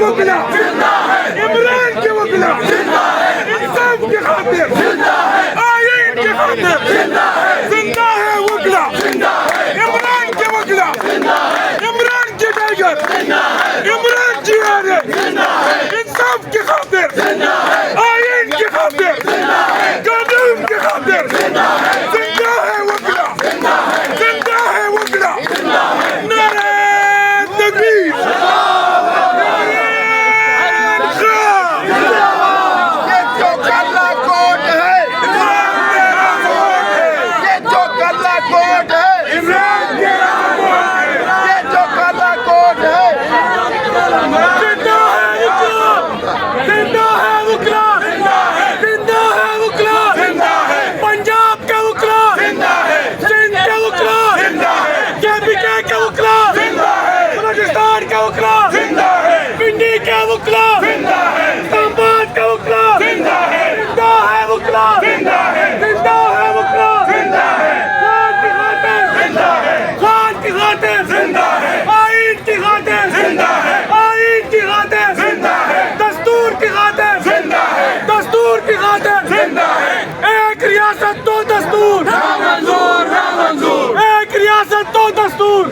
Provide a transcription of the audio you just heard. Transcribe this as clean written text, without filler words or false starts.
वकला इमरान के वकला इंसाफ की खातिर आईन की खातिर जिंदा है वकला इमरान के वकला इमरान के टाइगर इमरान की आरे इंसाफ की खातिर आईन की खातिर कानून की खातिर जिंदा है वकला जिंदा है वकला नारे तकबीर एक रियासत दो दस्तूर